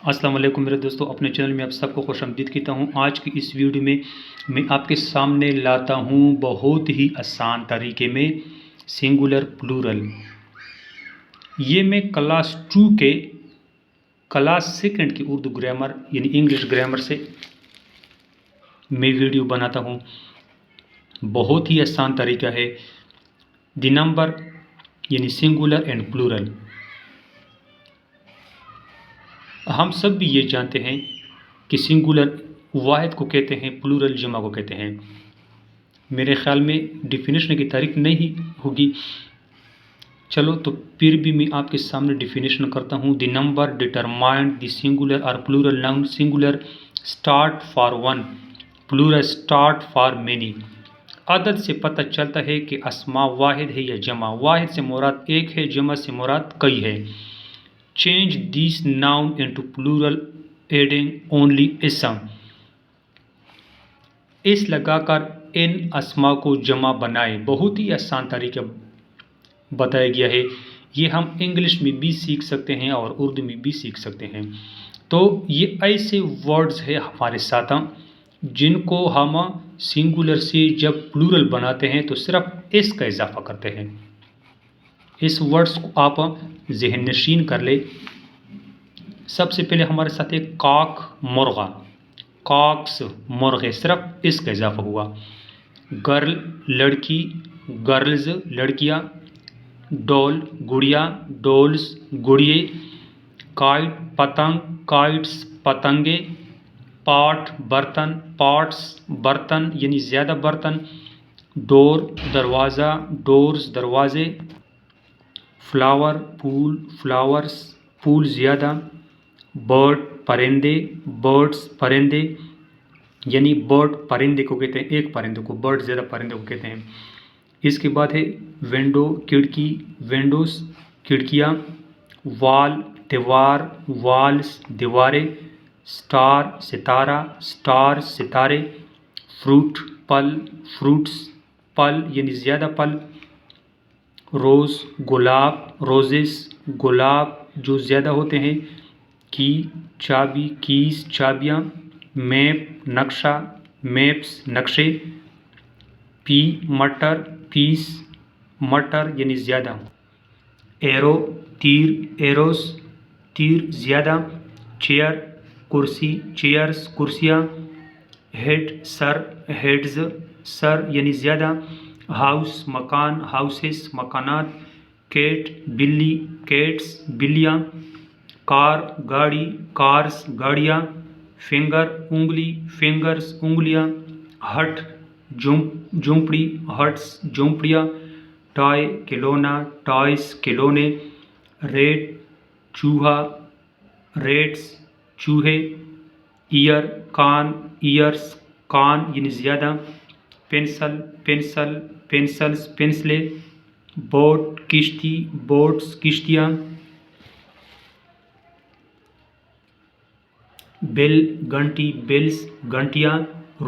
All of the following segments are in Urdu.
السلام علیکم میرے دوستو، اپنے چینل میں آپ سب کو خوش آمدید کہتا ہوں۔ آج کی اس ویڈیو میں آپ کے سامنے لاتا ہوں بہت ہی آسان طریقے میں سنگولر پلورل۔ یہ میں کلاس 2 کے کلاس 2 کی اردو گرامر یعنی انگلش گرامر سے میں ویڈیو بناتا ہوں۔ بہت ہی آسان طریقہ ہے۔ دی نمبر یعنی سنگولر اینڈ پلورل۔ ہم سب بھی یہ جانتے ہیں کہ سنگولر واحد کو کہتے ہیں، پلورل جمع کو کہتے ہیں۔ میرے خیال میں ڈیفینیشن کی تعریف نہیں ہوگی، چلو تو پھر بھی میں آپ کے سامنے ڈیفینیشن کرتا ہوں۔ The number determined the singular اور plural noun singular start for one, plural start for many. عدد سے پتہ چلتا ہے کہ اسماء واحد ہے یا جمع۔ واحد سے مراد ایک ہے، جمع سے مراد کئی ہے۔ Change these noun into plural adding only ism۔ اس لگا کر ان اسماء کو جمع بنائے۔ بہت ہی آسان طریقہ بتایا گیا ہے۔ یہ ہم انگلش میں بھی سیکھ سکتے ہیں اور اردو میں بھی سیکھ سکتے ہیں۔ تو یہ ایسے ورڈز ہیں ہمارے ساتھ جن کو ہم سنگولر سے جب پلورل بناتے ہیں تو صرف اس کا اضافہ کرتے ہیں۔ اس ورڈز کو آپ ذہن نشین کر لیں۔ سب سے پہلے ہمارے ساتھ ایک کاک مرغا، کاکس مرغے، صرف اس کا اضافہ ہوا۔ گرل لڑکی، گرلز لڑکیاں۔ ڈول گڑیا، ڈولز گڑیے۔ کائٹ پتنگ، کائٹس پتنگے۔ پاٹ برتن، پاٹس برتن یعنی زیادہ برتن۔ ڈور دروازہ، ڈورز دروازے۔ فلاور پھول، فلاورز پھول زیادہ۔ برڈ پرندے، برڈز پرندے یعنی برڈ پرندے کو کہتے ہیں، ایک پرندے کو، برڈ زیادہ پرندے کو کہتے ہیں۔ اس کے بعد ہے ونڈو کھڑکی، ونڈوز کھڑکیاں۔ وال دیوار، والز دیواریں۔ سٹار ستارہ، سٹارز ستارے۔ فروٹ پھل، فروٹس پھل یعنی زیادہ پھل۔ روز گلاب، روزز گلاب جو زیادہ ہوتے ہیں۔ کی چابی، کیز چابیاں۔ میپ نقشہ، میپس نقشے۔ پی مٹر، پیس مٹر یعنی زیادہ۔ ایرو تیر، ایروز تیر زیادہ۔ چیئر کرسی، چیئرز کرسیاں۔ ہیڈ سر، ہیڈز سر یعنی زیادہ۔ ہاؤس مکان، ہاؤسز مکانات۔ کیٹ بلی، کیٹس بلیاں۔ کار گاڑی، کارز گاڑیاں۔ فنگر انگلی، فنگرز انگلیاں۔ ہٹ جھونپڑی، ہٹس جھونپڑیاں۔ ٹوائے کھلونا، ٹوائز کھلونے۔ ریٹ چوہا، ریٹس چوہے۔ ایئر کان، ایئرس کان یعنی زیادہ۔ پینسل، پینسل پینسلز پینسلیں۔ بوٹ کشتی، بوٹس کشتیاں۔ بیل گھنٹی، بیلز گھنٹیاں۔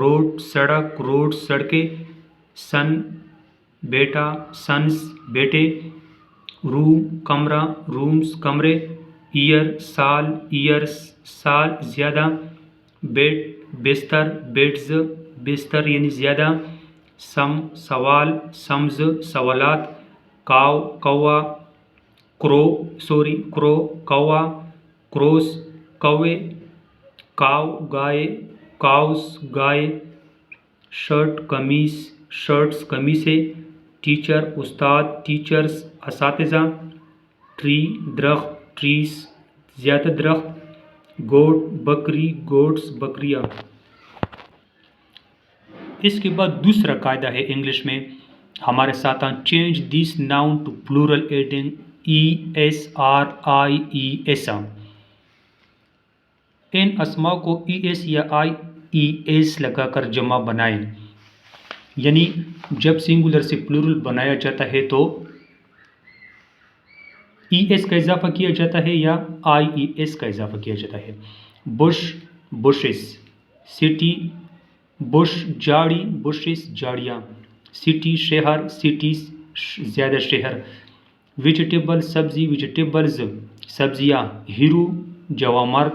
روڈ سڑک، روڈ سڑکیں۔ سن بیٹا، سنز بیٹے۔ روم کمرہ، رومز کمرے۔ ایئر سال، ایئرس سال زیادہ۔ بیڈ بستر، بیڈز بستر یعنی زیادہ۔ سم سوال، سمز سوالات۔ کاؤ کوا، کرو کوا، کروس کوے۔ کاؤ گائے، کاؤز گائے۔ شرٹ قمیص، شرٹس قمیصیں۔ ٹیچر استاد، ٹیچرز اساتذہ۔ ٹری درخت، ٹریز زیادہ درخت۔ گوٹ بکری، گوٹس بکریاں۔ اس کے بعد دوسرا قاعدہ ہے انگلش میں ہمارے ساتھ change these nouns to plural adding ESRIES۔ ان اسماء کو ES یا IES لگا کر جمع بنائیں۔ یعنی جب سنگولر سے پلورل بنایا جاتا ہے تو ES کا اضافہ کیا جاتا ہے یا IES کا اضافہ کیا جاتا ہے۔ Bush bushes. سٹی بش جھاڑی، بشز جھاڑیاں۔ سٹی شہر، سٹیز زیادہ شہر۔ ویجیٹیبل سبزی، ویجیٹیبلز سبزیاں۔ ہیرو جوان مرد،